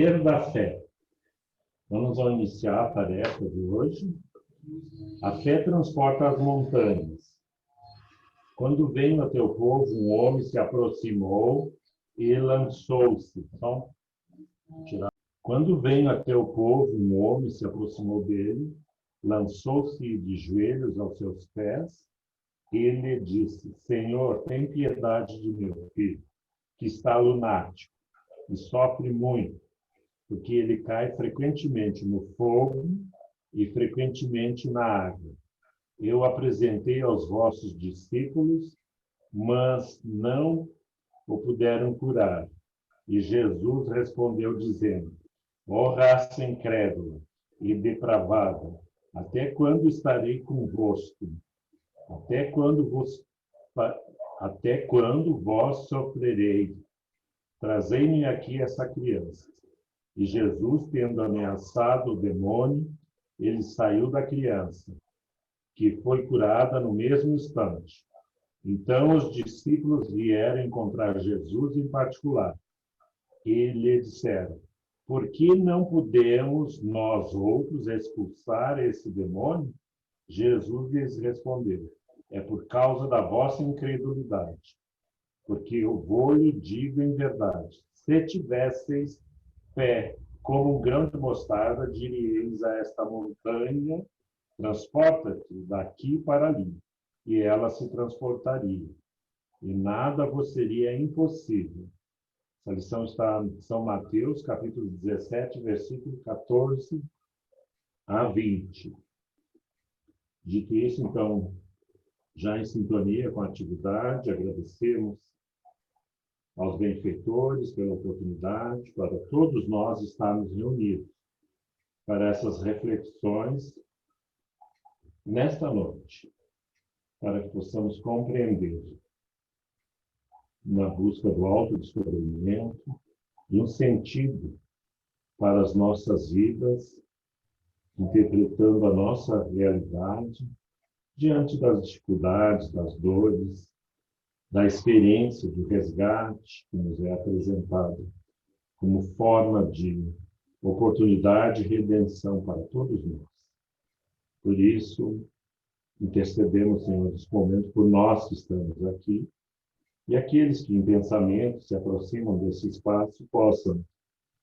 poder da fé. Vamos iniciar a tarefa de hoje. A fé transporta as montanhas. Quando veio a teu povo, um homem se aproximou e lançou-se. Quando veio a teu povo, um homem se aproximou dele, lançou-se de joelhos aos seus pés e lhe disse: Senhor, tem piedade de meu filho, que está lunático e sofre muito, porque ele cai frequentemente no fogo e frequentemente na água. Eu apresentei aos vossos discípulos, mas não o puderam curar. E Jesus respondeu dizendo: Ó raça incrédula e depravada, até quando estarei convosco? Até quando vós sofrereis? Trazei-me aqui essa criança. E Jesus, tendo ameaçado o demônio, ele saiu da criança, que foi curada no mesmo instante. Então os discípulos vieram encontrar Jesus em particular e lhe disseram: Por que não podemos nós outros expulsar esse demônio? Jesus lhes respondeu: É por causa da vossa incredulidade. Porque eu lhe digo em verdade, se tivesseis fé como um grão de mostarda, diríeis a esta montanha: transporta-te daqui para ali, e ela se transportaria. E nada vos seria impossível. Essa lição está em São Mateus, capítulo 17, versículo 14 a 20. Dito isso, então, já em sintonia com a atividade, agradecemos aos benfeitores pela oportunidade, para todos nós estarmos reunidos para essas reflexões nesta noite, para que possamos compreender, na busca do autodescobrimento, um sentido para as nossas vidas, interpretando a nossa realidade diante das dificuldades, das dores, da experiência do resgate que nos é apresentado como forma de oportunidade e redenção para todos nós. Por isso, intercedemos, Senhor, nesse momento por nós que estamos aqui e aqueles que em pensamento se aproximam desse espaço possam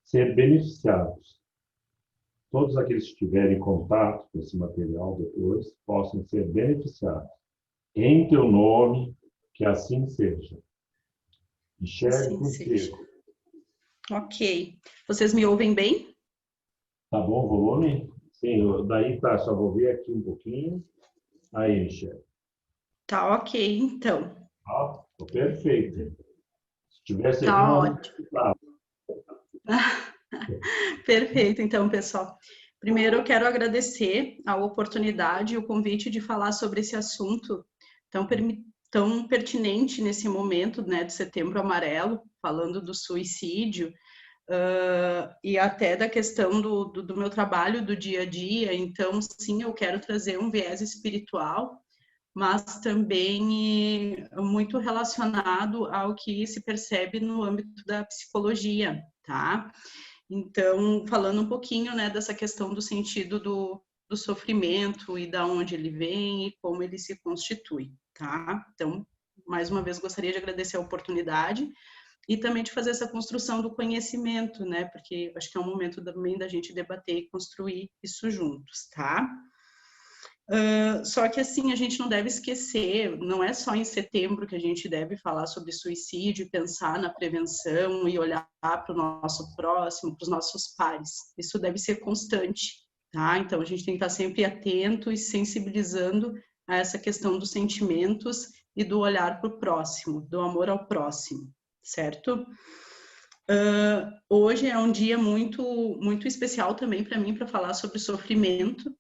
ser beneficiados. Todos aqueles que tiverem contato com esse material depois possam ser beneficiados. Em teu nome, que assim seja. Enxergue contigo. Ok. Vocês me ouvem bem? Tá bom o volume? Sim, daí tá, só vou ver aqui um pouquinho. Aí, Michele. Tá ok, então. Ah, perfeito. Se tivesse aqui, Tá nós não ótimo. escutávamos. Perfeito, então, pessoal. Primeiro, eu quero agradecer a oportunidade e o convite de falar sobre esse assunto tão pertinente nesse momento, né, de Setembro Amarelo, falando do suicídio, e até da questão do meu trabalho do dia a dia. Então, sim, eu quero trazer um viés espiritual, mas também muito relacionado ao que se percebe no âmbito da psicologia, tá? Então, falando um pouquinho, né, dessa questão do sentido do sofrimento e da onde ele vem e como ele se constitui, tá? Então, mais uma vez, gostaria de agradecer a oportunidade e também de fazer essa construção do conhecimento, né, porque acho que é um momento também da gente debater e construir isso juntos, tá? Só que, assim, a gente não deve esquecer, não é só em setembro que a gente deve falar sobre suicídio, pensar na prevenção e olhar para o nosso próximo, para os nossos pares. Isso deve ser constante, tá? Então, a gente tem que estar sempre atento e sensibilizando a essa questão dos sentimentos e do olhar para o próximo, do amor ao próximo, certo? Hoje é um dia muito, muito especial também para mim, para falar sobre sofrimento,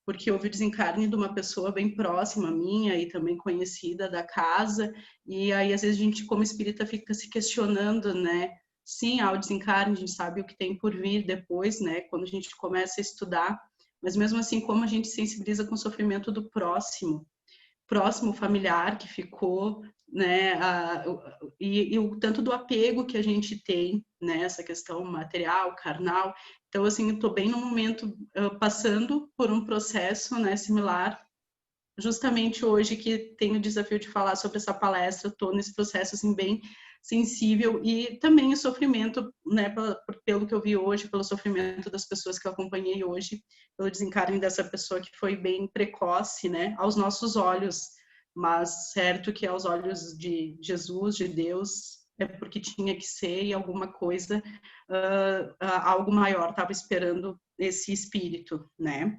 porque houve o desencarne de uma pessoa bem próxima minha e também conhecida da casa, e aí às vezes a gente, como espírita, fica se questionando, né? Sim, há o desencarne, a gente sabe o que tem por vir depois, né? Quando a gente começa a estudar, mas mesmo assim, como a gente sensibiliza com o sofrimento do próximo familiar que ficou né, e o tanto do apego que a gente tem, né, essa questão material, carnal. Então, assim, eu estou bem no momento passando por um processo, né, similar. Justamente hoje que tenho o desafio de falar sobre essa palestra, estou nesse processo assim bem sensível e também o sofrimento, né, pelo que eu vi hoje, pelo sofrimento das pessoas que eu acompanhei hoje, pelo desencarne dessa pessoa que foi bem precoce, né, aos nossos olhos, mas certo que aos olhos de Jesus, de Deus, é porque tinha que ser e alguma coisa, algo maior estava esperando esse espírito, né?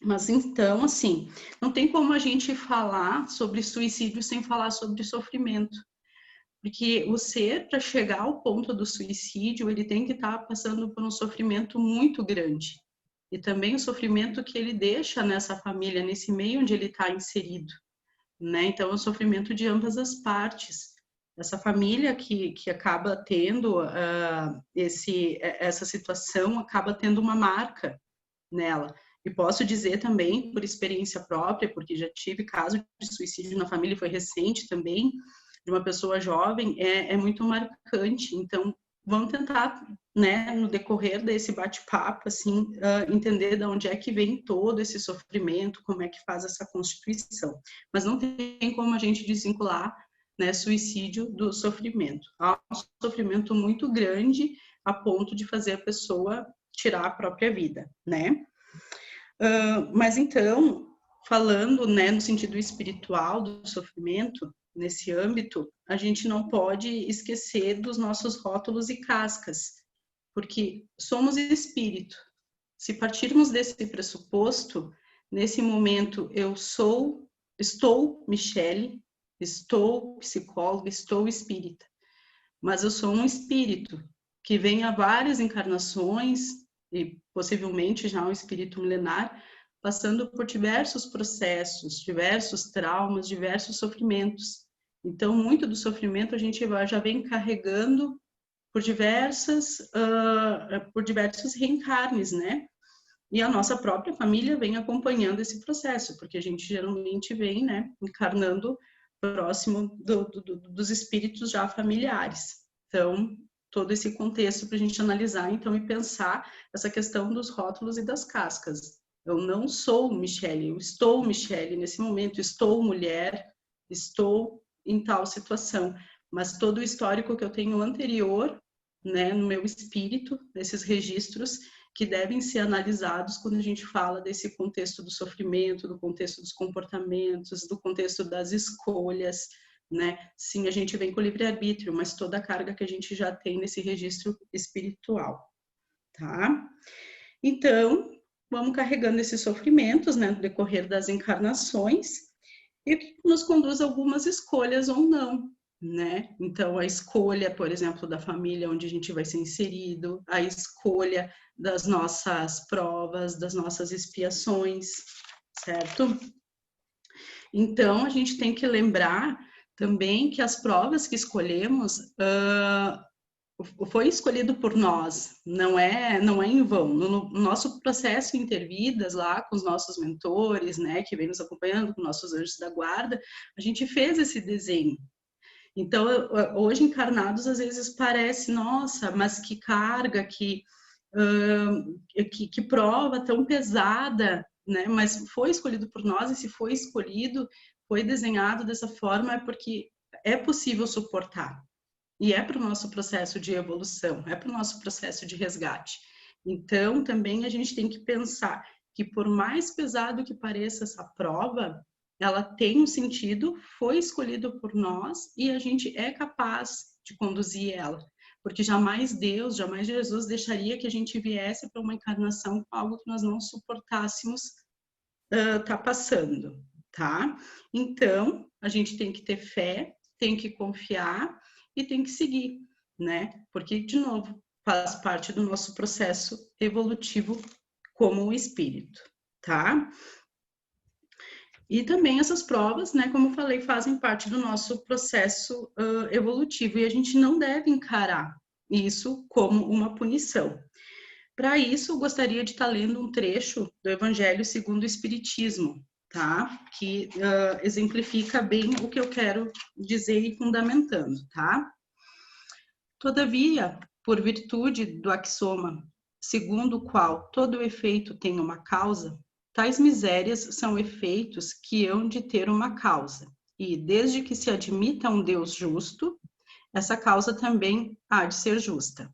Mas então, assim, não tem como a gente falar sobre suicídio sem falar sobre sofrimento. Porque o ser, para chegar ao ponto do suicídio, ele tem que estar passando por um sofrimento muito grande. E também o sofrimento que ele deixa nessa família, nesse meio onde ele está inserido, né? Então, é um sofrimento de ambas as partes. Essa família que acaba tendo essa situação, acaba tendo uma marca nela. E posso dizer também, por experiência própria, porque já tive caso de suicídio na família, foi recente também, de uma pessoa jovem, é muito marcante. Então, vamos tentar, né, no decorrer desse bate-papo, assim, entender de onde é que vem todo esse sofrimento, como é que faz essa constituição. Mas não tem como a gente desvincular, né, suicídio do sofrimento. Há um sofrimento muito grande a ponto de fazer a pessoa tirar a própria vida, né? Mas então, falando, né, no sentido espiritual do sofrimento, nesse âmbito, a gente não pode esquecer dos nossos rótulos e cascas, porque somos espírito. Se partirmos desse pressuposto, nesse momento estou Michele, estou psicóloga, estou espírita, mas eu sou um espírito que vem há várias encarnações e possivelmente já um espírito milenar, passando por diversos processos, diversos traumas, diversos sofrimentos. Então, muito do sofrimento a gente já vem carregando por diversos reencarnes, né? E a nossa própria família vem acompanhando esse processo, porque a gente geralmente vem, né, encarnando próximo dos espíritos já familiares. Então, todo esse contexto para a gente analisar, então, e pensar essa questão dos rótulos e das cascas. Eu não sou Michele, eu estou Michele nesse momento, estou mulher, estou em tal situação, mas todo o histórico que eu tenho anterior, né, no meu espírito, nesses registros, que devem ser analisados quando a gente fala desse contexto do sofrimento, do contexto dos comportamentos, do contexto das escolhas, né? Sim, a gente vem com o livre-arbítrio, mas toda a carga que a gente já tem nesse registro espiritual, tá? Então, vamos carregando esses sofrimentos, né, no decorrer das encarnações, e que nos conduz a algumas escolhas ou não, né? Então, a escolha, por exemplo, da família onde a gente vai ser inserido, a escolha das nossas provas, das nossas expiações, certo? Então, a gente tem que lembrar também que as provas que escolhemos foi escolhido por nós, não é em vão. No nosso processo intervidas lá com os nossos mentores, né, que vem nos acompanhando, com nossos anjos da guarda, a gente fez esse desenho. Então, hoje encarnados, às vezes parece, nossa, mas que carga, que prova tão pesada, né? Mas foi escolhido por nós, e se foi escolhido, foi desenhado dessa forma, é porque é possível suportar. E é para o nosso processo de evolução, é para o nosso processo de resgate. Então, também a gente tem que pensar que, por mais pesado que pareça essa prova, ela tem um sentido, foi escolhido por nós e a gente é capaz de conduzir ela. Porque jamais Deus, jamais Jesus deixaria que a gente viesse para uma encarnação com algo que nós não suportássemos tá passando, tá? Então, a gente tem que ter fé, tem que confiar e tem que seguir, né? Porque, de novo, faz parte do nosso processo evolutivo como o espírito, tá? E também essas provas, né, como eu falei, fazem parte do nosso processo evolutivo e a gente não deve encarar isso como uma punição. Para isso, eu gostaria de estar lendo um trecho do Evangelho segundo o Espiritismo, tá? Que exemplifica bem o que eu quero dizer e fundamentando, tá? Todavia, por virtude do axioma, segundo o qual todo efeito tem uma causa, tais misérias são efeitos que hão de ter uma causa, e desde que se admita um Deus justo, essa causa também há de ser justa.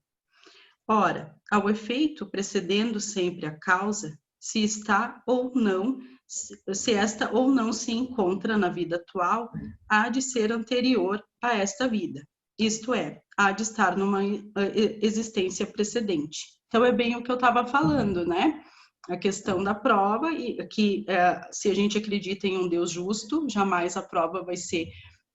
Ora, ao efeito precedendo sempre a causa, se está ou não, se esta ou não se encontra na vida atual, há de ser anterior a esta vida. Isto é, há de estar numa existência precedente. Então, é bem o que eu estava falando, né? A questão da prova, e que se a gente acredita em um Deus justo, jamais a prova vai ser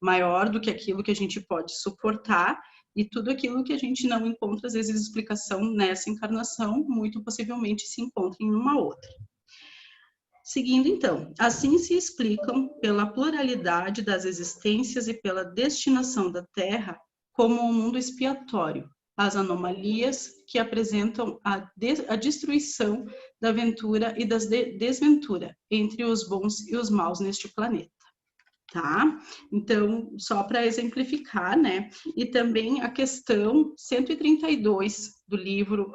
maior do que aquilo que a gente pode suportar, e tudo aquilo que a gente não encontra, às vezes, explicação nessa encarnação, muito possivelmente se encontra em uma outra. Seguindo, então, assim se explicam, pela pluralidade das existências e pela destinação da Terra, como um mundo expiatório, as anomalias que apresentam a destruição da ventura e da desventura entre os bons e os maus neste planeta. Tá? Então, só para exemplificar, né? E também a questão 132 do livro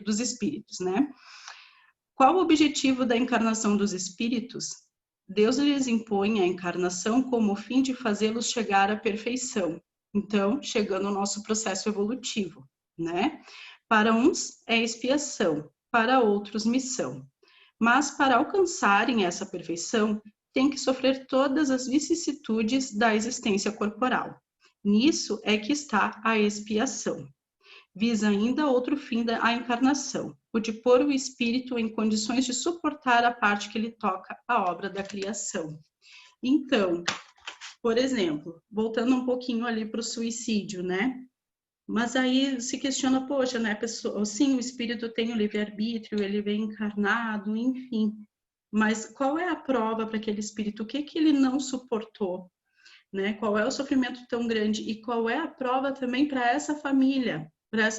dos Espíritos, né? Qual o objetivo da encarnação dos espíritos? Deus lhes impõe a encarnação como o fim de fazê-los chegar à perfeição. Então, chegando ao nosso processo evolutivo, né? Para uns é expiação, para outros missão. Mas para alcançarem essa perfeição, tem que sofrer todas as vicissitudes da existência corporal. Nisso é que está a expiação. Visa ainda outro fim da encarnação, o de pôr o espírito em condições de suportar a parte que lhe toca a obra da criação. Então, por exemplo, voltando um pouquinho ali para o suicídio, né? Mas aí se questiona, poxa, né, pessoa, sim, o espírito tem o livre-arbítrio, ele vem encarnado, enfim. Mas qual é a prova para aquele espírito? O que ele não suportou? Né? Qual é o sofrimento tão grande? E qual é a prova também para essa família? Para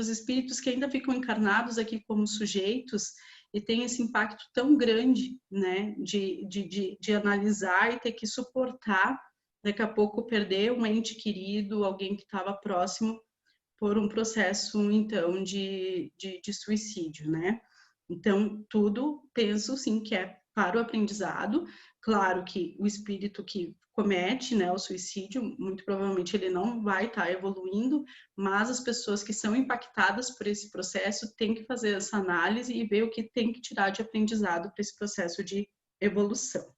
os espíritos que ainda ficam encarnados aqui como sujeitos e tem esse impacto tão grande, né? De analisar e ter que suportar, daqui a pouco perder um ente querido, alguém que estava próximo, por um processo, então, de suicídio, né? Então, tudo, penso, sim, que é para o aprendizado. Claro que o espírito que comete, né, o suicídio, muito provavelmente ele não vai estar evoluindo, mas as pessoas que são impactadas por esse processo têm que fazer essa análise e ver o que tem que tirar de aprendizado para esse processo de evolução,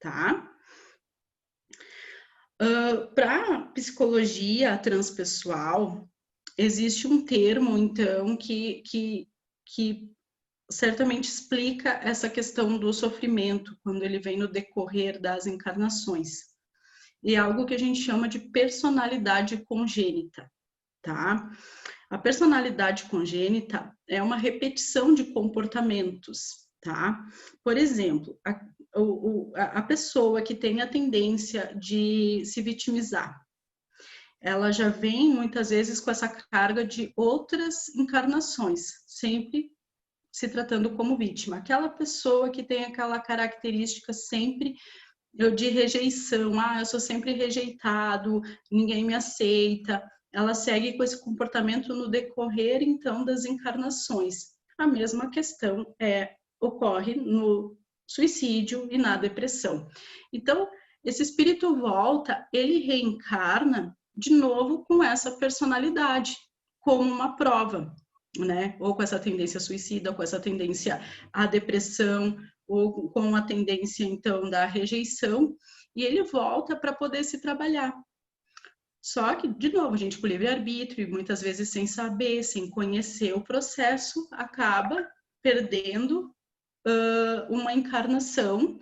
tá? Para psicologia transpessoal, existe um termo, então, que certamente explica essa questão do sofrimento, quando ele vem no decorrer das encarnações. E é algo que a gente chama de personalidade congênita, tá? A personalidade congênita é uma repetição de comportamentos, tá? Por exemplo, a pessoa que tem a tendência de se vitimizar, ela já vem muitas vezes com essa carga de outras encarnações, sempre se tratando como vítima. Aquela pessoa que tem aquela característica sempre de rejeição, eu sou sempre rejeitado, ninguém me aceita, ela segue com esse comportamento no decorrer, então, das encarnações. A mesma questão ocorre no suicídio e na depressão. Então, esse espírito volta, ele reencarna de novo com essa personalidade, como uma prova, né? Ou com essa tendência suicida, ou com essa tendência à depressão, ou com a tendência, então, da rejeição, e ele volta para poder se trabalhar. Só que, de novo, a gente com livre-arbítrio, muitas vezes sem saber, sem conhecer o processo, acaba perdendo uma encarnação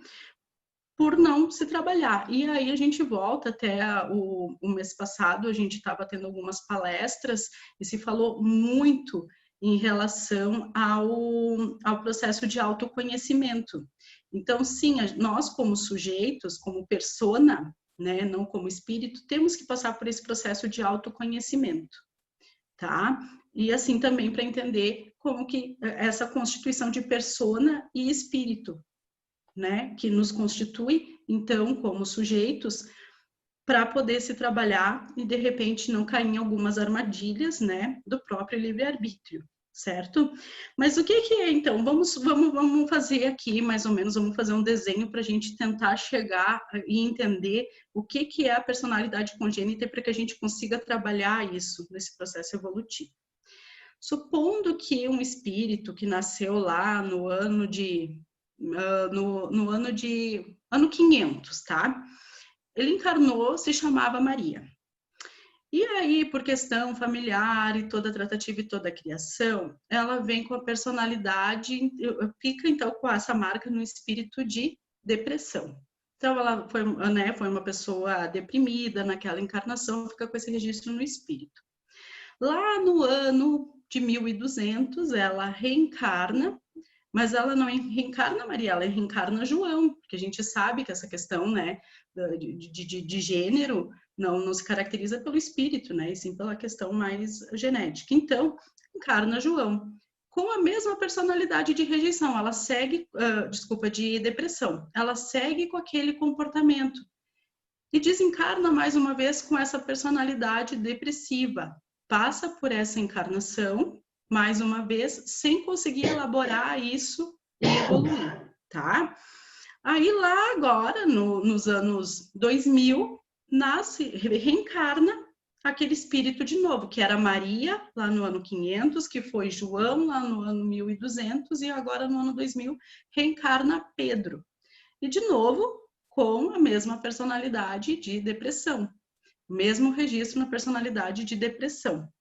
por não se trabalhar. E aí a gente volta até o mês passado, a gente estava tendo algumas palestras e se falou muito em relação ao processo de autoconhecimento. Então, sim, nós como sujeitos, como persona, né, não como espírito, temos que passar por esse processo de autoconhecimento, tá? E assim também para entender como que essa constituição de persona e espírito, né, que nos constitui, então, como sujeitos, para poder se trabalhar e, de repente, não cair em algumas armadilhas, né, do próprio livre-arbítrio, certo? Mas o que é, então? Vamos fazer aqui, mais ou menos, vamos fazer um desenho para a gente tentar chegar e entender o que é a personalidade congênita para que a gente consiga trabalhar isso nesse processo evolutivo. Supondo que um espírito que nasceu lá no ano de ano 500, tá? Ele encarnou, se chamava Maria. E aí, por questão familiar e toda a tratativa e toda a criação, ela vem com a personalidade, fica então com essa marca no espírito de depressão. Então, ela foi, né, foi uma pessoa deprimida naquela encarnação, fica com esse registro no espírito. Lá no ano de 1200, ela reencarna, mas ela não reencarna Maria, ela reencarna João, porque a gente sabe que essa questão, né, de gênero não se caracteriza pelo espírito, né, e sim pela questão mais genética. Então, encarna João, com a mesma personalidade de rejeição, ela segue, de depressão, ela segue com aquele comportamento e desencarna mais uma vez com essa personalidade depressiva, passa por essa encarnação, mais uma vez, sem conseguir elaborar isso e evoluir, tá? Aí lá agora, nos anos 2000, reencarna aquele espírito de novo, que era Maria, lá no ano 500, que foi João, lá no ano 1200, e agora no ano 2000, reencarna Pedro. E de novo, com a mesma personalidade de depressão, mesmo registro na personalidade de depressão.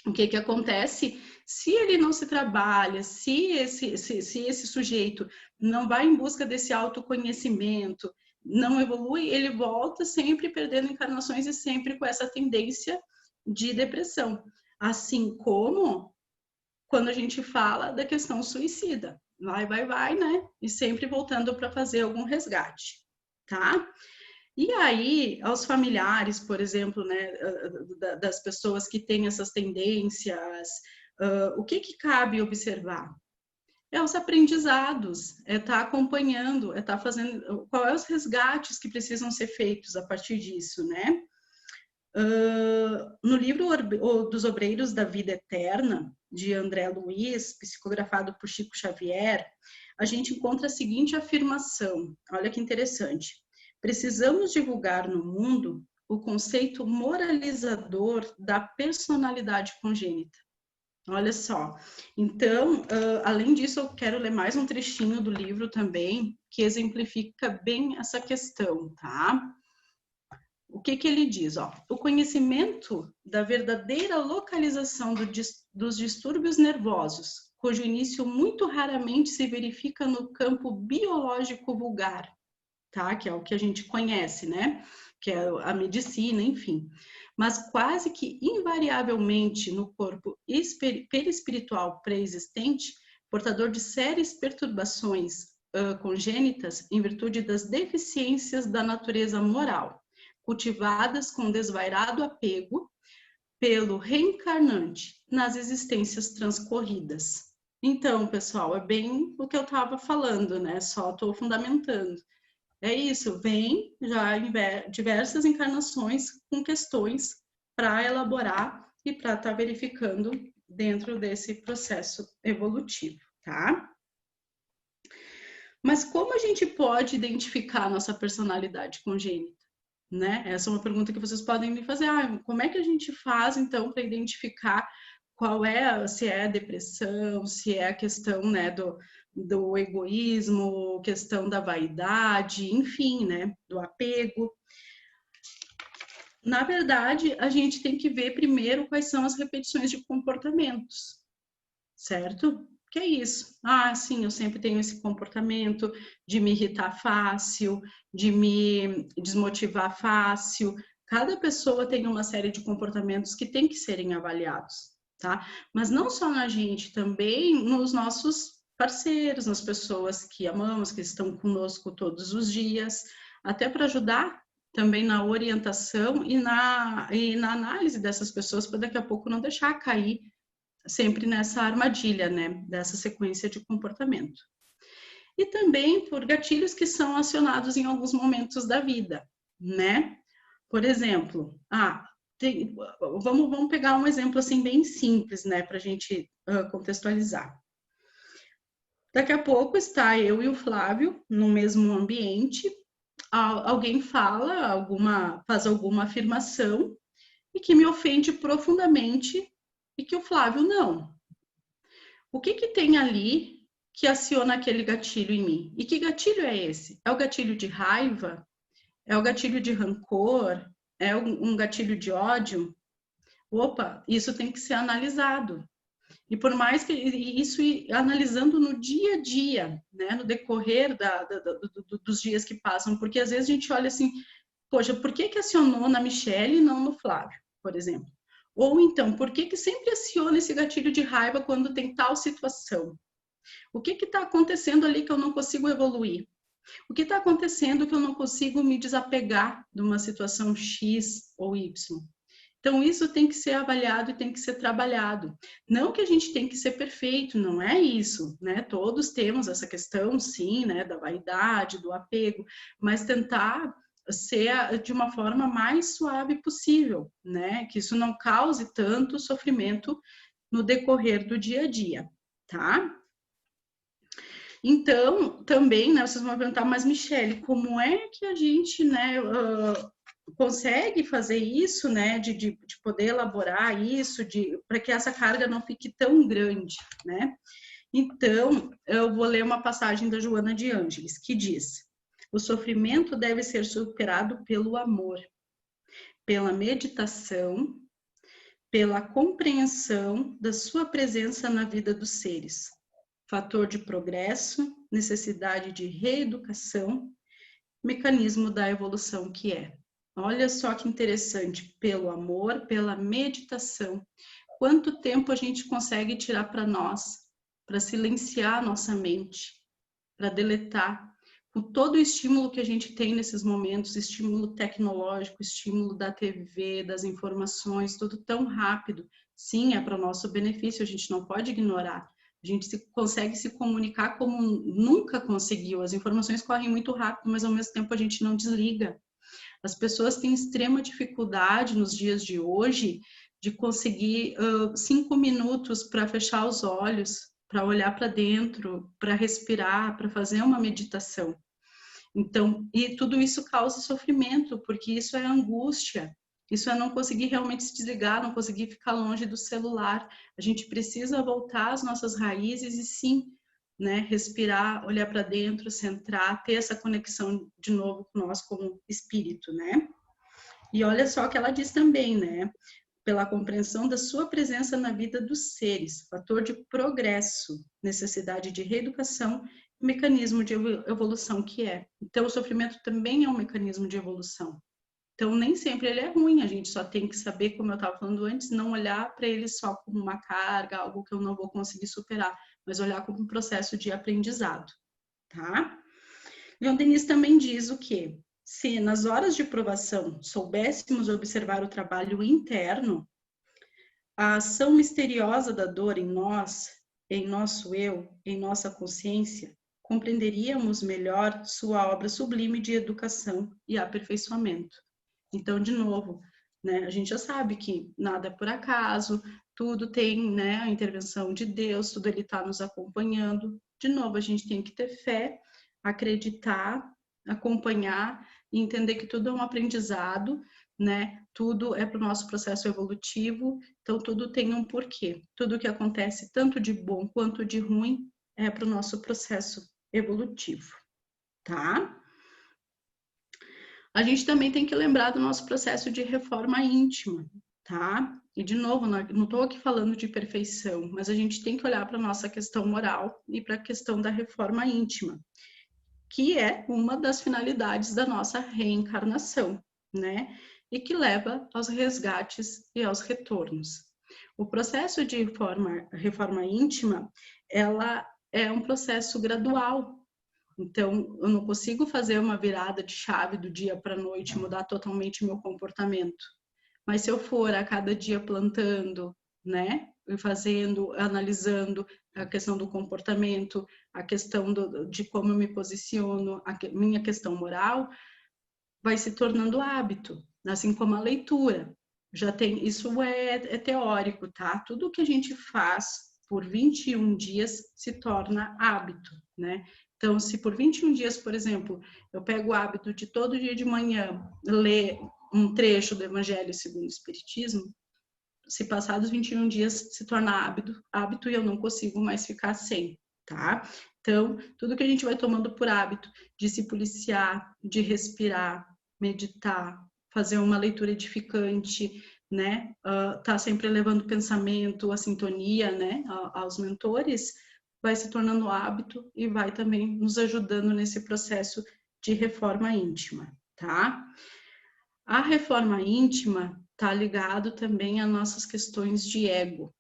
O que acontece? Se ele não se trabalha, se esse sujeito não vai em busca desse autoconhecimento, não evolui, ele volta sempre perdendo encarnações e sempre com essa tendência de depressão. Assim como quando a gente fala da questão suicida. Vai, né? E sempre voltando para fazer algum resgate, tá? E aí, aos familiares, por exemplo, né, das pessoas que têm essas tendências, o que cabe observar? É os aprendizados, é estar acompanhando, é estar fazendo, qual é os resgates que precisam ser feitos a partir disso, né? No livro dos Obreiros da Vida Eterna, de André Luiz, psicografado por Chico Xavier, a gente encontra a seguinte afirmação, olha que interessante: precisamos divulgar no mundo o conceito moralizador da personalidade congênita. Olha só. Então, além disso, eu quero ler mais um trechinho do livro também, que exemplifica bem essa questão, tá? O que ele diz? Ó, o conhecimento da verdadeira localização dos distúrbios nervosos, cujo início muito raramente se verifica no campo biológico vulgar, tá? Que é o que a gente conhece, né? Que é a medicina, enfim. Mas quase que invariavelmente no corpo perispiritual pré-existente, portador de sérias perturbações congênitas em virtude das deficiências da natureza moral, cultivadas com desvairado apego pelo reencarnante nas existências transcorridas. Então, pessoal, é bem o que eu estava falando, né? Só estou fundamentando. É isso, vem já em diversas encarnações com questões para elaborar e para estar verificando dentro desse processo evolutivo, tá? Mas como a gente pode identificar a nossa personalidade congênita? Né? Essa é uma pergunta que vocês podem me fazer. Como é que a gente faz, então, para identificar qual é, se é a depressão, se é a questão, né, do egoísmo, questão da vaidade, enfim, né, do apego. Na verdade, a gente tem que ver primeiro quais são as repetições de comportamentos, certo? Que é isso. Sim, eu sempre tenho esse comportamento de me irritar fácil, de me desmotivar fácil. Cada pessoa tem uma série de comportamentos que tem que serem avaliados, tá? Mas não só na gente, também nos nossos parceiros, nas pessoas que amamos, que estão conosco todos os dias, até para ajudar também na orientação e na análise dessas pessoas, para daqui a pouco não deixar cair sempre nessa armadilha, né, dessa sequência de comportamento. e também por gatilhos que são acionados em alguns momentos da vida, né? Por exemplo, vamos pegar um exemplo assim bem simples, né, para a gente contextualizar. Daqui a pouco está eu e o Flávio no mesmo ambiente, alguém faz alguma afirmação e que me ofende profundamente e que o Flávio não. O que tem ali que aciona aquele gatilho em mim? E que gatilho é esse? É o gatilho de raiva? É o gatilho de rancor? É um gatilho de ódio? Opa, isso tem que ser analisado. E por mais que isso analisando no dia a dia, né, no decorrer dos dias que passam, porque às vezes a gente olha assim, poxa, por que acionou na Michelle e não no Flávio, por exemplo? Ou então, por que sempre aciona esse gatilho de raiva quando tem tal situação? O que está acontecendo ali que eu não consigo evoluir? O que está acontecendo que eu não consigo me desapegar de uma situação X ou Y? Então, isso tem que ser avaliado e tem que ser trabalhado. Não que a gente tem que ser perfeito, não é isso, né? Todos temos essa questão, sim, né, da vaidade, do apego, mas tentar ser de uma forma mais suave possível, né? Que isso não cause tanto sofrimento no decorrer do dia a dia, tá? Então, também, né, vocês vão perguntar, mas Michelle, como é que a gente, né, consegue fazer isso, né, de poder elaborar isso, para que essa carga não fique tão grande, né? Então, eu vou ler uma passagem da Joana de Ângeles, que diz: o sofrimento deve ser superado pelo amor, pela meditação, pela compreensão da sua presença na vida dos seres. Fator de progresso, necessidade de reeducação, mecanismo da evolução que é. Olha só que interessante, pelo amor, pela meditação. Quanto tempo a gente consegue tirar para nós, para silenciar a nossa mente, para deletar, com todo o estímulo que a gente tem nesses momentos, estímulo tecnológico, estímulo da TV, das informações, tudo tão rápido. Sim, é para o nosso benefício, a gente não pode ignorar. A gente consegue se comunicar como nunca conseguiu. As informações correm muito rápido, mas ao mesmo tempo a gente não desliga. As pessoas têm extrema dificuldade nos dias de hoje de conseguir 5 minutos para fechar os olhos, para olhar para dentro, para respirar, para fazer uma meditação. Então, e tudo isso causa sofrimento, porque isso é angústia. Isso é não conseguir realmente se desligar, não conseguir ficar longe do celular. A gente precisa voltar às nossas raízes e sim, né, respirar, olhar para dentro, centrar, ter essa conexão de novo com nós como espírito, né? E olha só o que ela diz também, né? Pela compreensão da sua presença na vida dos seres, fator de progresso, necessidade de reeducação, mecanismo de evolução que é. Então, o sofrimento também é um mecanismo de evolução. Então, nem sempre ele é ruim, a gente só tem que saber, como eu estava falando antes, não olhar para ele só como uma carga, algo que eu não vou conseguir superar, mas olhar como um processo de aprendizado, tá? Leon Denis também diz o quê? Se nas horas de provação soubéssemos observar o trabalho interno, a ação misteriosa da dor em nós, em nosso eu, em nossa consciência, compreenderíamos melhor sua obra sublime de educação e aperfeiçoamento. Então, de novo, né, a gente já sabe que nada é por acaso, tudo tem, né, a intervenção de Deus, tudo ele está nos acompanhando. De novo, a gente tem que ter fé, acreditar, acompanhar e entender que tudo é um aprendizado, né? Tudo é para o nosso processo evolutivo, então tudo tem um porquê. Tudo que acontece, tanto de bom quanto de ruim, é para o nosso processo evolutivo, tá? A gente também tem que lembrar do nosso processo de reforma íntima, tá? E, de novo, não estou aqui falando de perfeição, mas a gente tem que olhar para a nossa questão moral e para a questão da reforma íntima, que é uma das finalidades da nossa reencarnação, né? E que leva aos resgates e aos retornos. O processo de reforma íntima, ela é um processo gradual. Então, eu não consigo fazer uma virada de chave do dia para a noite, mudar totalmente meu comportamento. Mas se eu for a cada dia plantando, né, fazendo, analisando a questão do comportamento, a questão de como eu me posiciono, minha questão moral, vai se tornando hábito, assim como a leitura. Já tem, isso é teórico, tá? Tudo que a gente faz por 21 dias se torna hábito, né? Então, se por 21 dias, por exemplo, eu pego o hábito de todo dia de manhã ler um trecho do Evangelho segundo o Espiritismo, se passados 21 dias se torna hábito e eu não consigo mais ficar sem, tá? Então, tudo que a gente vai tomando por hábito de se policiar, de respirar, meditar, fazer uma leitura edificante, né? Tá sempre levando o pensamento, a sintonia, né? Aos mentores, vai se tornando hábito e vai também nos ajudando nesse processo de reforma íntima, tá? A reforma íntima está ligado também a nossas questões de ego,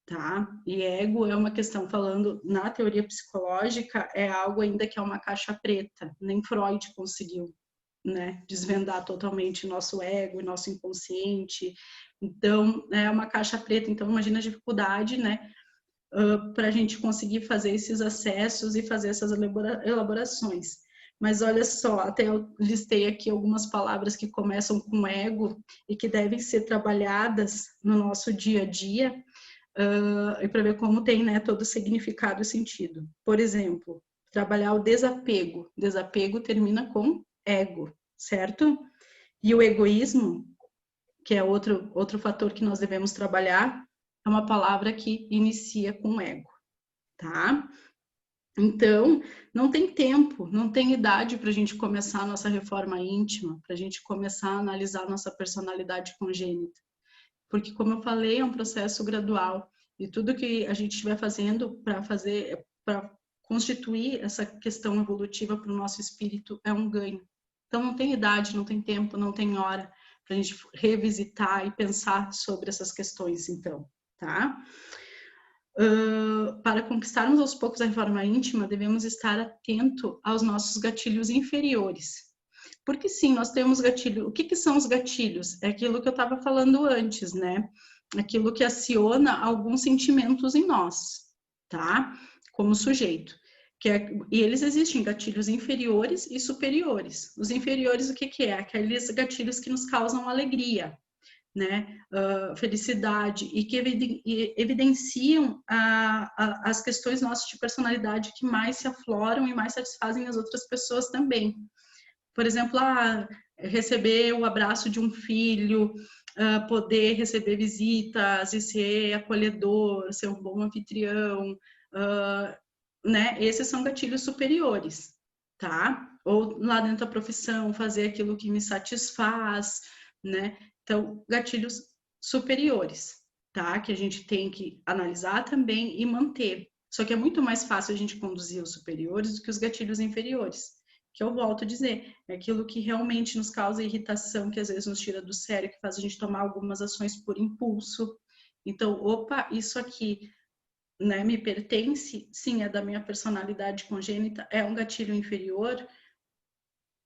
tá? E ego é uma questão, falando na teoria psicológica, é algo ainda que é uma caixa preta, nem Freud conseguiu, né, desvendar totalmente nosso ego e nosso inconsciente. Então, é uma caixa preta, então imagina a dificuldade, né, para a gente conseguir fazer esses acessos e fazer essas elaborações. Mas olha só, até eu listei aqui algumas palavras que começam com ego e que devem ser trabalhadas no nosso dia a dia, e para ver como tem, né, todo o significado e sentido. Por exemplo, trabalhar o desapego. Desapego termina com ego, certo? E o egoísmo, que é outro fator que nós devemos trabalhar, é uma palavra que inicia com ego, tá? Então, não tem tempo, não tem idade para a gente começar a nossa reforma íntima, para a gente começar a analisar a nossa personalidade congênita. Porque, como eu falei, é um processo gradual. E tudo que a gente estiver fazendo para constituir essa questão evolutiva para o nosso espírito é um ganho. Então, não tem idade, não tem tempo, não tem hora para a gente revisitar e pensar sobre essas questões, então, tá? Para conquistarmos aos poucos a reforma íntima, devemos estar atento aos nossos gatilhos inferiores. Porque sim, nós temos gatilho. O que são os gatilhos? É aquilo que eu estava falando antes, né? Aquilo que aciona alguns sentimentos em nós, tá? Como sujeito. E eles existem, gatilhos inferiores e superiores. Os inferiores, o que é? Aqueles gatilhos que nos causam alegria, né, felicidade, e que evidenciam as questões nossas de personalidade que mais se afloram e mais satisfazem as outras pessoas também. Por exemplo, receber o abraço de um filho, poder receber visitas e ser acolhedor, ser um bom anfitrião, né? Esses são gatilhos superiores, tá? Ou lá dentro da profissão, fazer aquilo que me satisfaz, né? Então, gatilhos superiores, tá? Que a gente tem que analisar também e manter. Só que é muito mais fácil a gente conduzir os superiores do que os gatilhos inferiores. Que eu volto a dizer, é aquilo que realmente nos causa irritação, que às vezes nos tira do sério, que faz a gente tomar algumas ações por impulso. Então, opa, isso aqui, né, me pertence, sim, é da minha personalidade congênita, é um gatilho inferior,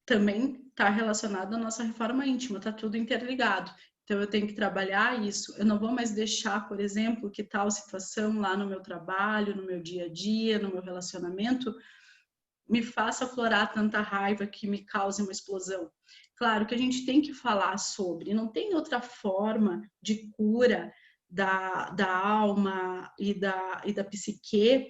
também está relacionado à nossa reforma íntima, está tudo interligado. Então, eu tenho que trabalhar isso. Eu não vou mais deixar, por exemplo, que tal situação lá no meu trabalho, no meu dia a dia, no meu relacionamento, me faça aflorar tanta raiva que me cause uma explosão. Claro que a gente tem que falar sobre, não tem outra forma de cura da alma e da psique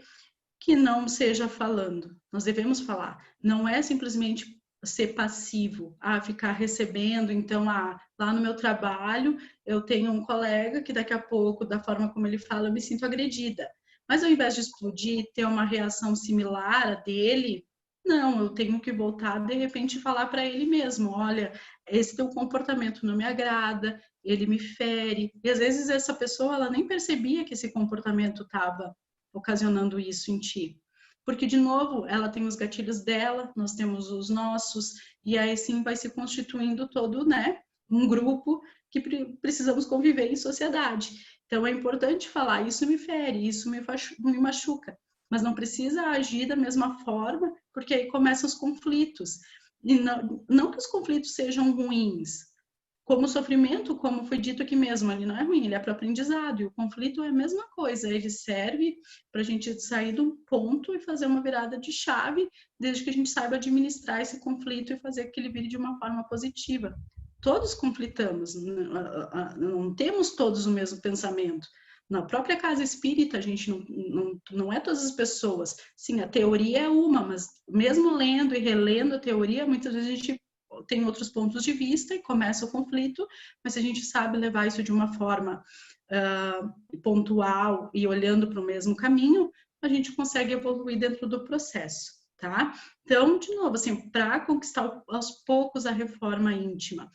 que não seja falando. Nós devemos falar. Não é simplesmente ser passivo, ficar recebendo. Então, lá no meu trabalho, eu tenho um colega que daqui a pouco, da forma como ele fala, eu me sinto agredida. Mas ao invés de explodir, ter uma reação similar a dele, não, eu tenho que voltar, de repente, falar para ele mesmo, olha, esse teu comportamento não me agrada, ele me fere. E às vezes essa pessoa, ela nem percebia que esse comportamento estava ocasionando isso em ti. Porque, de novo, ela tem os gatilhos dela, nós temos os nossos, e aí sim vai se constituindo todo, né, um grupo que precisamos conviver em sociedade. Então, é importante falar, isso me fere, isso me machuca, mas não precisa agir da mesma forma, porque aí começam os conflitos. E não que os conflitos sejam ruins, como o sofrimento, como foi dito aqui mesmo, ele não é ruim, ele é para aprendizado. E o conflito é a mesma coisa, ele serve para a gente sair de um ponto e fazer uma virada de chave, desde que a gente saiba administrar esse conflito e fazer que ele vire de uma forma positiva. Todos conflitamos, não temos todos o mesmo pensamento. Na própria casa espírita, a gente não é todas as pessoas. Sim, a teoria é uma, mas mesmo lendo e relendo a teoria, muitas vezes a gente tem outros pontos de vista e começa o conflito, mas se a gente sabe levar isso de uma forma pontual e olhando para o mesmo caminho, a gente consegue evoluir dentro do processo, tá? Então, de novo, assim, para conquistar aos poucos a reforma íntima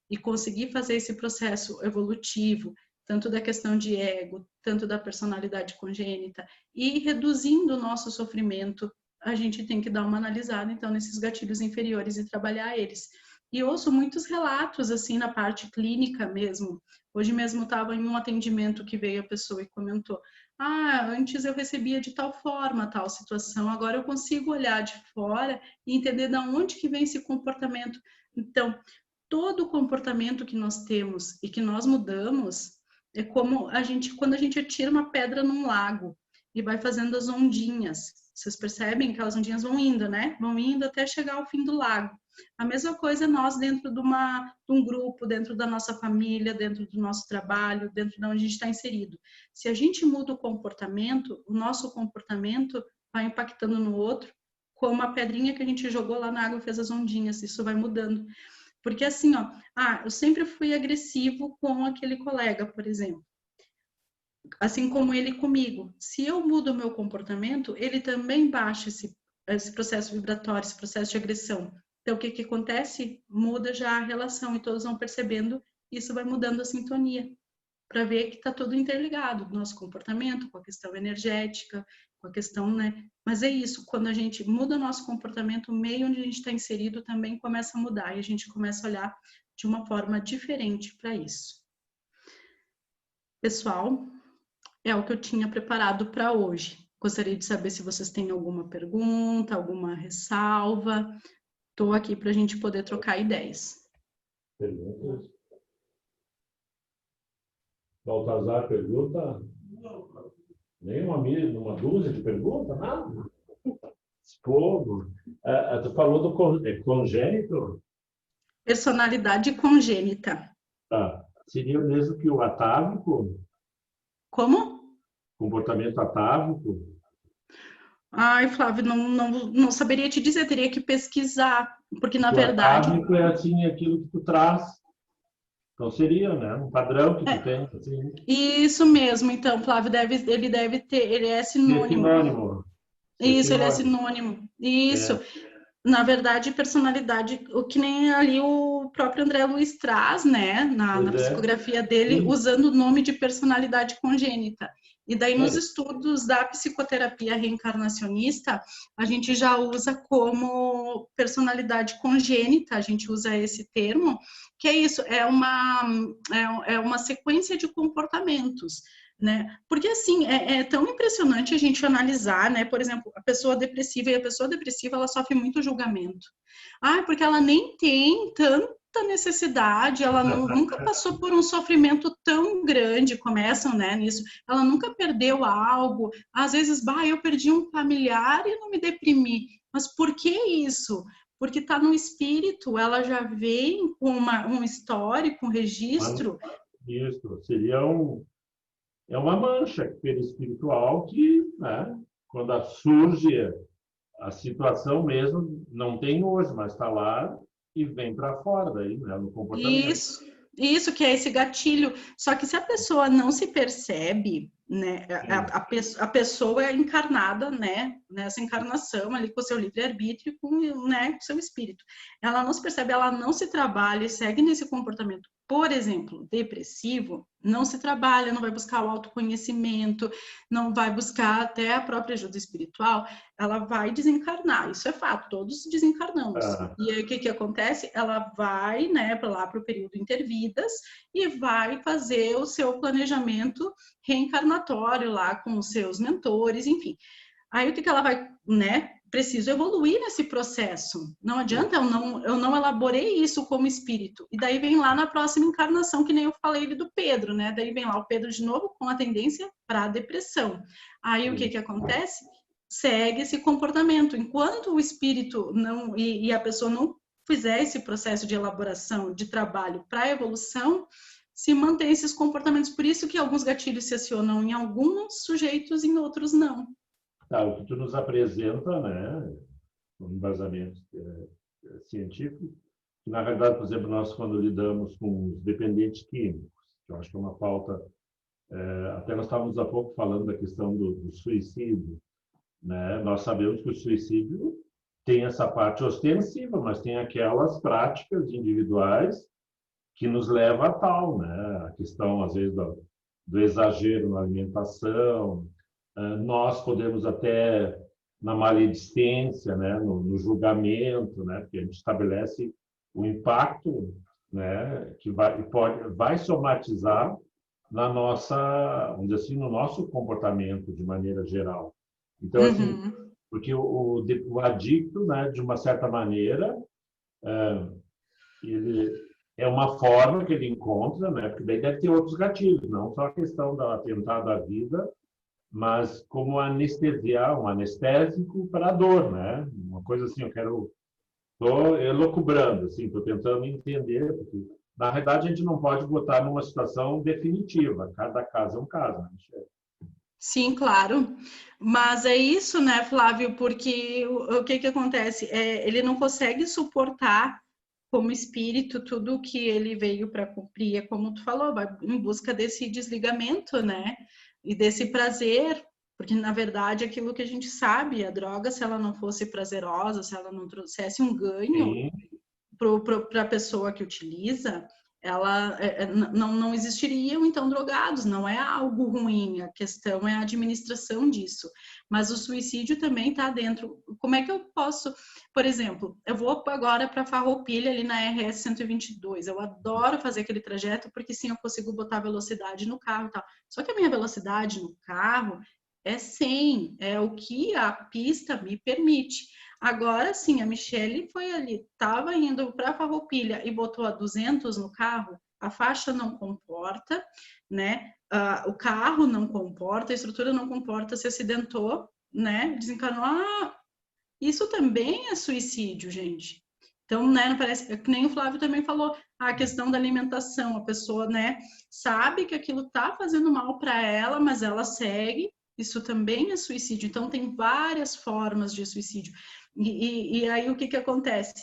e conseguir fazer esse processo evolutivo, tanto da questão de ego, tanto da personalidade congênita, e reduzindo o nosso sofrimento, a gente tem que dar uma analisada, então, nesses gatilhos inferiores e trabalhar eles. E ouço muitos relatos, assim, na parte clínica mesmo. Hoje mesmo estava em um atendimento que veio a pessoa e comentou: antes eu recebia de tal forma, tal situação, agora eu consigo olhar de fora e entender de onde que vem esse comportamento. Então, todo o comportamento que nós temos e que nós mudamos é como quando a gente atira uma pedra num lago e vai fazendo as ondinhas. Vocês percebem que aquelas ondinhas vão indo, né? Vão indo até chegar ao fim do lago. A mesma coisa nós dentro de um grupo, dentro da nossa família, dentro do nosso trabalho, dentro de onde a gente está inserido. Se a gente muda o comportamento, o nosso comportamento vai impactando no outro, como a pedrinha que a gente jogou lá na água fez as ondinhas, isso vai mudando. Porque assim, eu sempre fui agressivo com aquele colega, por exemplo. Assim como ele comigo. Se eu mudo o meu comportamento, ele também baixa esse processo vibratório, esse processo de agressão. Então, o que acontece? Muda já a relação e todos vão percebendo, isso vai mudando a sintonia, para ver que está tudo interligado, o nosso comportamento, com a questão energética, com a questão, né? Mas é isso, quando a gente muda o nosso comportamento, o meio onde a gente está inserido também começa a mudar e a gente começa a olhar de uma forma diferente para isso. Pessoal, é o que eu tinha preparado para hoje. Gostaria de saber se vocês têm alguma pergunta, alguma ressalva. Estou aqui para a gente poder trocar ideias. Perguntas? Baltazar pergunta? Uma dúzia de perguntas? Nada? Fogo. Tu falou do congênito? Personalidade congênita. Seria o mesmo que o atávico? Como? Comportamento atávico? Flávio, não saberia te dizer, teria que pesquisar, porque na verdade... O atávico é assim, aquilo que tu traz. Então seria, né? Um padrão que tu tem. Assim. Isso mesmo, então, Flávio, ele deve ter, ele é sinônimo. Isso, ele é sinônimo. Isso. Na verdade, personalidade, o que nem ali o próprio André Luiz traz, né, na psicografia dele, usando o nome de personalidade congênita. E daí, nos estudos da psicoterapia reencarnacionista, a gente já usa como personalidade congênita, a gente usa esse termo, que é isso, é uma sequência de comportamentos, né? Porque, assim, é tão impressionante a gente analisar, né? Por exemplo, a pessoa depressiva, ela sofre muito julgamento. Porque ela nem tem tanta necessidade, ela nunca passou por um sofrimento tão grande, começam, né, nisso, ela nunca perdeu algo, às vezes, eu perdi um familiar e não me deprimi, mas por que isso? Porque está no espírito, ela já vem com um histórico, um registro. Isso, seria uma mancha perispiritual que, né, quando surge a situação mesmo, não tem hoje, mas está lá e vem para fora daí, né, no comportamento. Isso que é esse gatilho. Só que se a pessoa não se percebe, né, a pessoa é encarnada, né, nessa encarnação ali com o seu livre-arbítrio, com, né, com o seu espírito. Ela não se percebe, ela não se trabalha e segue nesse comportamento. Por exemplo, depressivo, não se trabalha, não vai buscar o autoconhecimento, não vai buscar até a própria ajuda espiritual, ela vai desencarnar, isso é fato, todos desencarnamos. E aí o que acontece? Ela vai, né, para o período intervidas e vai fazer o seu planejamento reencarnatório lá com os seus mentores, enfim. Aí o que ela vai, né, preciso evoluir nesse processo. Não adianta, eu não elaborei isso como espírito. E daí vem lá na próxima encarnação, que nem eu falei do Pedro, né? Daí vem lá o Pedro de novo com a tendência para a depressão. Aí o que acontece? Segue esse comportamento. Enquanto o espírito não e a pessoa não fizer esse processo de elaboração, de trabalho para a evolução, se mantém esses comportamentos. Por isso que alguns gatilhos se acionam em alguns sujeitos, em outros não. Tá, o que tu nos apresenta, né, um embasamento científico, que na verdade, por exemplo, nós quando lidamos com os dependentes químicos, que eu acho que é uma pauta, até nós estávamos há pouco falando da questão do suicídio, né? Nós sabemos que o suicídio tem essa parte ostensiva, mas tem aquelas práticas individuais que nos levam a tal, né? A questão, às vezes, do exagero na alimentação. Nós podemos até, na maledicência, né? No julgamento, né? Porque a gente estabelece o impacto, né? Que vai somatizar na nossa, vamos dizer assim, no nosso comportamento de maneira geral. Então, assim, porque o adicto, né? De uma certa maneira, ele é uma forma que ele encontra, né? Porque daí deve ter outros gatilhos, não só a questão do atentado à vida, mas como anestesiar, um anestésico para a dor, né? Uma coisa assim, estou elucubrando, assim, estou tentando entender, porque na realidade a gente não pode botar numa situação definitiva, cada caso é um caso, né, Michele? Sim, claro. Mas é isso, né, Flávio? Porque o que acontece? Ele não consegue suportar como espírito tudo o que ele veio para cumprir, é como tu falou, vai em busca desse desligamento, né? E desse prazer, porque na verdade aquilo que a gente sabe, a droga, se ela não fosse prazerosa, se ela não trouxesse um ganho para a pessoa que utiliza, ela não existiriam então drogados, não é algo ruim, a questão é a administração disso. Mas o suicídio também está dentro. Como é que eu posso, por exemplo, eu vou agora para Farroupilha ali na RS 122. Eu adoro fazer aquele trajeto porque sim, eu consigo botar velocidade no carro e tal. Só que a minha velocidade no carro é 100, é o que a pista me permite. Agora sim, a Michele foi ali, estava indo para Farroupilha e botou a 200 no carro, a faixa não comporta, né? O carro não comporta, a estrutura não comporta, se acidentou, né? Desencanou. Isso também é suicídio, gente. Então, né, não parece, que nem o Flávio também falou, a questão da alimentação, a pessoa, né, sabe que aquilo está fazendo mal para ela, mas ela segue, isso também é suicídio. Então, tem várias formas de suicídio. E aí, o que acontece?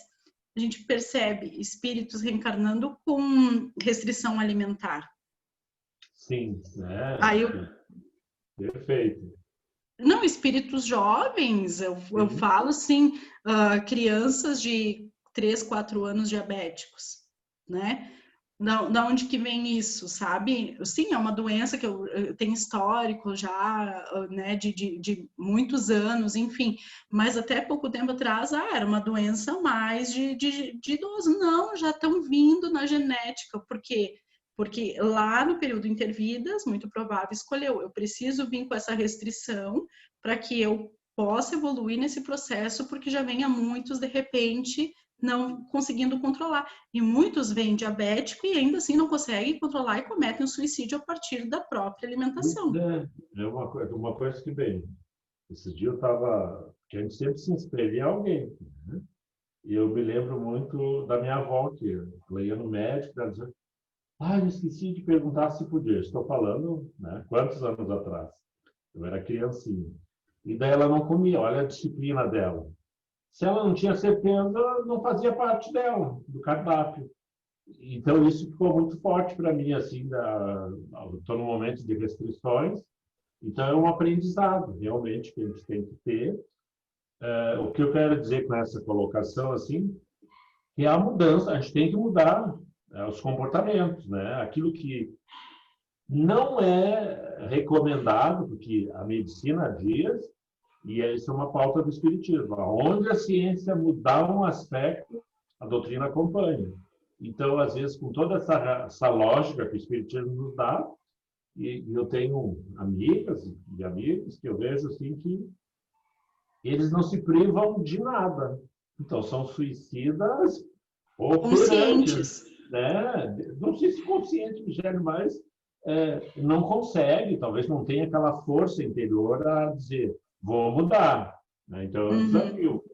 A gente percebe espíritos reencarnando com restrição alimentar. Sim, né? Aí, Perfeito. não, espíritos jovens, eu falo assim, crianças de 3, 4 anos diabéticos, né? Da onde que vem isso, sabe? Sim, é uma doença que eu tenho histórico já, né, de muitos anos, enfim, mas até pouco tempo atrás, era uma doença mais de idoso. Não, já estão vindo na genética, porque lá no período intervidas, muito provável, escolheu, eu preciso vir com essa restrição para que eu possa evoluir nesse processo, porque já vem há muitos, de repente, não conseguindo controlar. E muitos vêm diabético e ainda assim não conseguem controlar e cometem o suicídio a partir da própria alimentação. É uma coisa que, bem, esse dia eu estava... Porque a gente sempre se espelha em alguém, né? E eu me lembro muito da minha avó, que ela ia no médico, ela dizia, eu esqueci de perguntar se podia. Estou falando, né, quantos anos atrás? Eu era criancinha. E daí ela não comia, olha a disciplina dela. Se ela não tinha certeza, não fazia parte dela, do cardápio. Então, isso ficou muito forte para mim, assim, estou num momento de restrições, então é um aprendizado, realmente, que a gente tem que ter. O que eu quero dizer com essa colocação, assim, que é a mudança, a gente tem que mudar os comportamentos, né? Aquilo que não é recomendado, porque a medicina diz, e isso é uma pauta do espiritismo, onde a ciência mudar um aspecto, a doutrina acompanha. Então, às vezes, com toda essa lógica que o espiritismo nos dá, e eu tenho amigas e amigos que eu vejo assim que eles não se privam de nada. Então, são suicidas operantes, Conscientes. né? Não sei se consciente, Michele, mas não consegue, talvez não tenha aquela força interior a dizer, vou mudar. Né? Então, é um Uhum. desafio.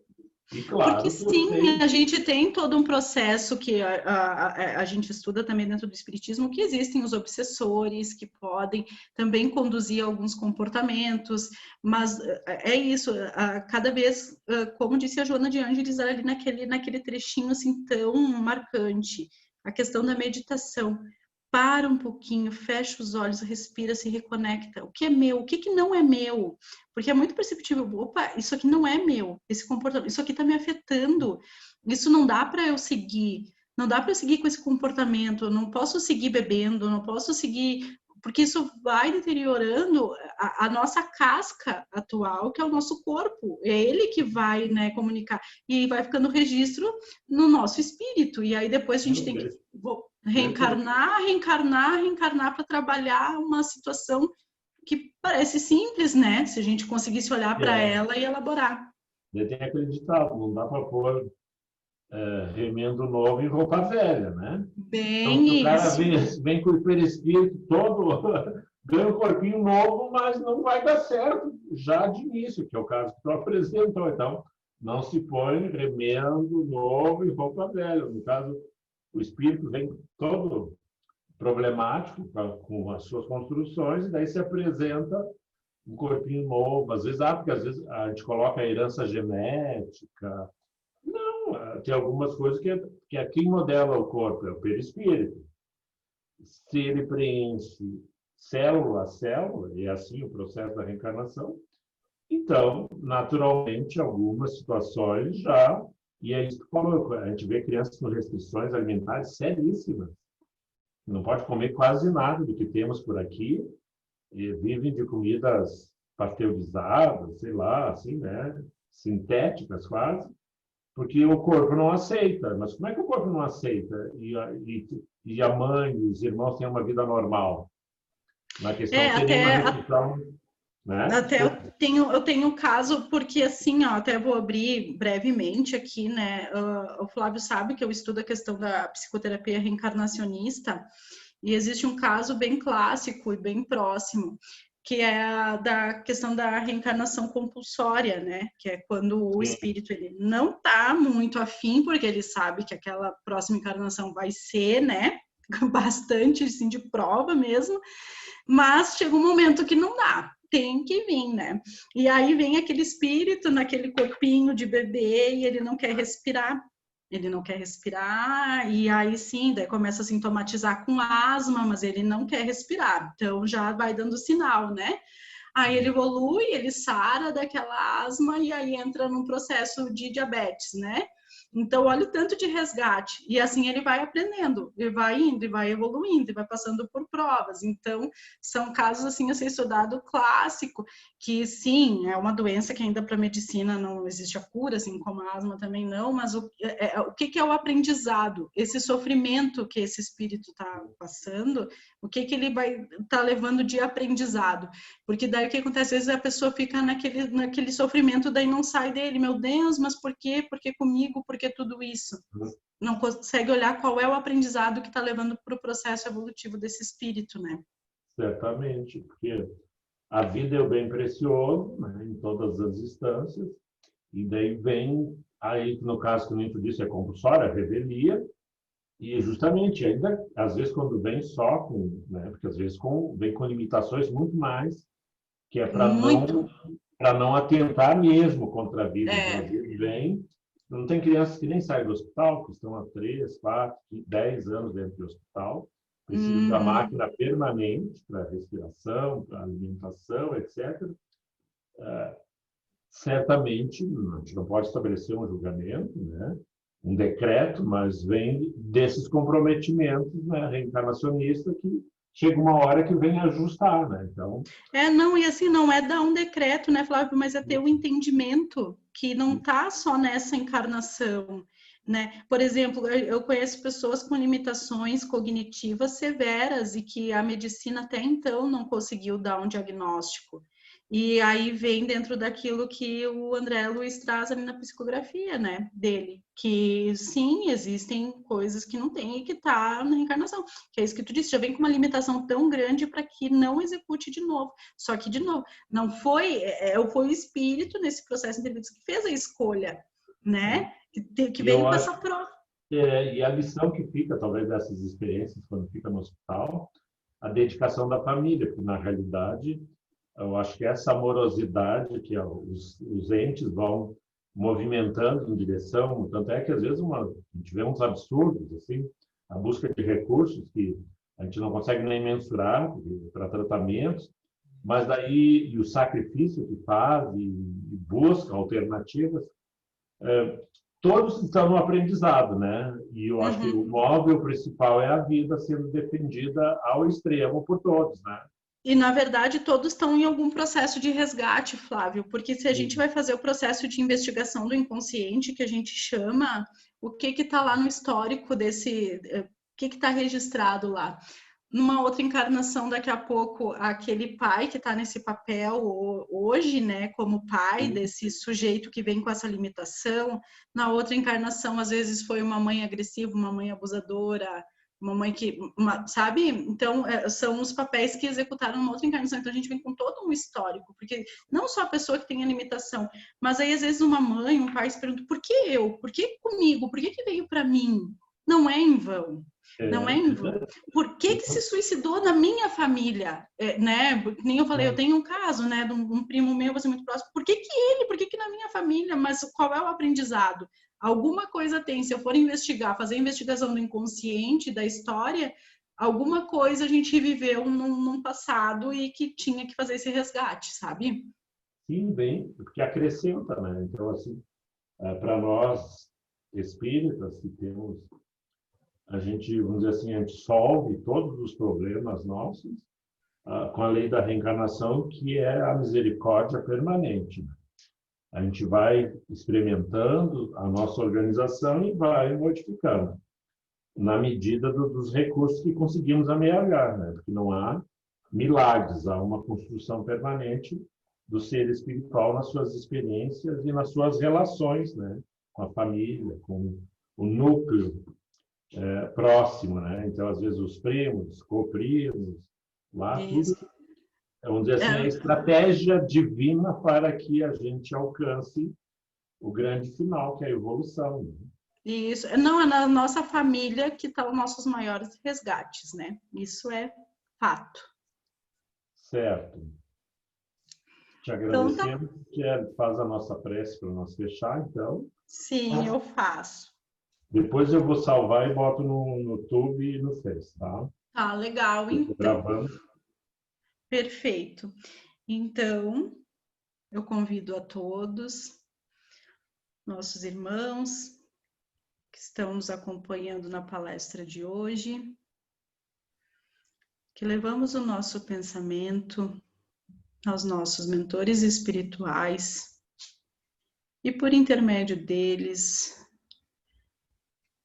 E Porque claro que eu sim, sei. a gente tem todo um processo que a gente estuda também dentro do espiritismo, que existem os obsessores, que podem também conduzir alguns comportamentos, mas é isso, cada vez, como disse a Joana de Ângeles ali naquele trechinho assim tão marcante, a questão da meditação. Para um pouquinho, fecha os olhos, respira, se reconecta. O que é meu? O que, que não é meu? Porque é muito perceptível. Opa, isso aqui não é meu. Esse comportamento, isso aqui está me afetando. Isso não dá para eu seguir. Não dá para eu seguir com esse comportamento. Eu não posso seguir bebendo. Não posso seguir, porque isso vai deteriorando a nossa casca atual, que é o nosso corpo. É ele que vai, né, comunicar e vai ficando registro no nosso espírito. E aí depois a gente tem que reencarnar para trabalhar uma situação que parece simples, né? Se a gente conseguisse olhar para É, ela e elaborar. eu tenho acreditado, não dá para pôr remendo novo em roupa velha, né? Então, se o Bem cara isso. vem com o perispírito todo, ganha um corpinho novo, mas não vai dar certo já de início, que é o caso que tu apresentou. Então, não se põe remendo novo em roupa velha. No caso, o espírito vem todo problemático com as suas construções, e daí se apresenta um corpinho novo. Às vezes, porque às vezes a gente coloca a herança genética. Não, tem algumas coisas que é quem modela o corpo, é o perispírito. Se ele preenche célula a célula, e é assim o processo da reencarnação, então, naturalmente, algumas situações já, e é isso que falou, a gente vê crianças com restrições alimentares seríssimas, não pode comer quase nada do que temos por aqui, e vivem de comidas pasteurizadas, sei lá, assim, né, sintéticas quase, porque o corpo não aceita. Mas como é que o corpo não aceita? E a mãe e os irmãos têm uma vida normal? Na questão É, não tem nenhuma restrição, né? até eu tenho um caso, porque assim, ó, até vou abrir brevemente aqui, né? O Flávio sabe que eu estudo a questão da psicoterapia reencarnacionista, e existe um caso bem clássico e bem próximo, que é a da questão da reencarnação compulsória, né? Que é quando o Sim, espírito ele não tá muito afim, porque ele sabe que aquela próxima encarnação vai ser, né? Bastante assim, de prova mesmo, mas chega um momento que não dá, tem que vir, né? E aí vem aquele espírito naquele corpinho de bebê e ele não quer respirar. Ele não quer respirar, e aí sim, daí começa a sintomatizar com asma, mas ele não quer respirar, então já vai dando sinal, né? Aí ele evolui, ele sara daquela asma e aí entra num processo de diabetes, né? Então, olha o tanto de resgate. E assim ele vai aprendendo, e vai indo, e vai evoluindo, e vai passando por provas. Então, são casos assim a ser estudado clássico, que sim, é uma doença que ainda para a medicina não existe a cura, assim como a asma também não, mas o que é o aprendizado? Esse sofrimento que esse espírito está passando, o que ele vai estar tá levando de aprendizado? Porque daí o que acontece? Às vezes a pessoa fica naquele sofrimento, daí não sai dele. Meu Deus, mas por quê? Por que comigo? Por que tudo isso? Não consegue olhar qual é o aprendizado que está levando para o processo evolutivo desse espírito, né? certamente, porque a vida é o bem precioso, né, em todas as instâncias, e daí vem, aí no caso que o Nito disse, é compulsória, a revelia, e justamente ainda, às vezes, quando vem só com, né, porque às vezes vem com limitações muito mais, que é Muito. para não atentar mesmo contra a vida. Então, às É. vezes vem, não tem crianças que nem saem do hospital, que estão há 3, 4, 10 anos dentro do hospital, precisam da Uhum. máquina permanente para respiração, para alimentação, etc. Certamente, a gente não pode estabelecer um julgamento, né? Um decreto, mas vem desses comprometimentos, né, reencarnacionistas, que chega uma hora que vem ajustar, né? Então, Não, e assim, não é dar um decreto, né, Flávio, mas é ter o entendimento que não está só nessa encarnação, né? Por exemplo, eu conheço pessoas com limitações cognitivas severas e que a medicina até então não conseguiu dar um diagnóstico. E aí vem dentro daquilo que o André Luiz traz ali na psicografia, né, dele, que sim, existem coisas que não tem e que tá na reencarnação, que é isso que tu disse, já vem com uma limitação tão grande para que não execute de novo. Só que, de novo, não foi, foi o espírito nesse processo interventivo que fez a escolha, né, que veio com essa prova. E a lição que fica, talvez, dessas experiências, quando fica no hospital, a dedicação da família, porque, na realidade, eu acho que essa amorosidade que os entes vão movimentando em direção, tanto é que, às vezes, a gente vê uns absurdos, assim, a busca de recursos que a gente não consegue nem mensurar para tratamentos, mas daí, e o sacrifício que faz e busca alternativas, todos estão no aprendizado, né? E eu acho que o móvel principal é a vida sendo defendida ao extremo por todos, né? E, na verdade, todos estão em algum processo de resgate, Flávio, porque se a gente vai fazer o processo de investigação do inconsciente, que a gente chama, o que está lá no histórico desse... O que está registrado lá? Numa outra encarnação, daqui a pouco, aquele pai que está nesse papel hoje, né, como pai desse sujeito que vem com essa limitação. Na outra encarnação, às vezes, foi uma mãe agressiva, uma mãe abusadora, uma mãe que, sabe? Então, são os papéis que executaram uma outra encarnação. Então, a gente vem com todo um histórico, porque não só a pessoa que tem a limitação, mas aí, às vezes, uma mãe, um pai se pergunta, por que eu? Por que comigo? Por que veio para mim? Não é em vão. Não é em vão. Por que se suicidou na minha família? Né? Nem eu falei, eu tenho um caso, né, de um primo meu, você muito próximo. Por que ele? Por que na minha família? Mas qual é o aprendizado? Alguma coisa tem. Se eu for investigar, fazer a investigação do inconsciente, da história, alguma coisa a gente viveu num passado e que tinha que fazer esse resgate, sabe? Sim, bem, porque acrescenta, né? Então, assim, para nós espíritas que temos, a gente, vamos dizer assim, a gente solve todos os problemas nossos com a lei da reencarnação, que é a misericórdia permanente. A gente vai experimentando a nossa organização e vai modificando, na medida dos recursos que conseguimos amealhar, né? Porque não há milagres, há uma construção permanente do ser espiritual nas suas experiências e nas suas relações, né? Com a família, com o núcleo próximo, né? Então, às vezes, os primos, coprimos, lá Isso. tudo, vamos dizer assim, a estratégia divina para que a gente alcance o grande final, que é a evolução. Né? Isso. Não, é na nossa família que estão os nossos maiores resgates, né? Isso é fato. Certo. Te agradecemos. Então, tá. Faz a nossa prece para nós fechar, então. Sim, eu faço. Depois eu vou salvar e boto no YouTube e no Face, tá? Tá, legal, então. Gravando. Perfeito. Então, eu convido a todos, nossos irmãos, que estão nos acompanhando na palestra de hoje, que levamos o nosso pensamento aos nossos mentores espirituais e, por intermédio deles,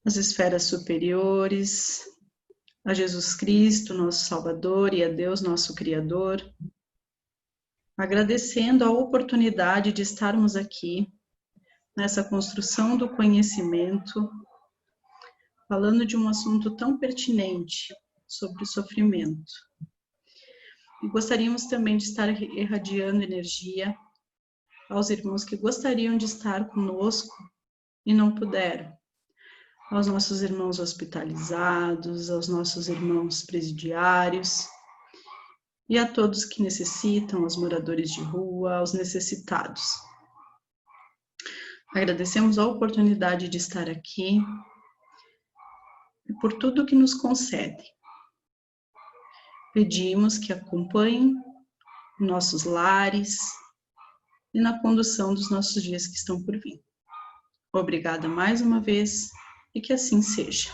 as esferas superiores, a Jesus Cristo, nosso Salvador, e a Deus, nosso Criador, agradecendo a oportunidade de estarmos aqui nessa construção do conhecimento, falando de um assunto tão pertinente sobre o sofrimento. E gostaríamos também de estar irradiando energia aos irmãos que gostariam de estar conosco e não puderam, aos nossos irmãos hospitalizados, aos nossos irmãos presidiários e a todos que necessitam, aos moradores de rua, aos necessitados. Agradecemos a oportunidade de estar aqui e por tudo que nos concede. Pedimos que acompanhem nossos lares e na condução dos nossos dias que estão por vir. Obrigada mais uma vez e que assim seja.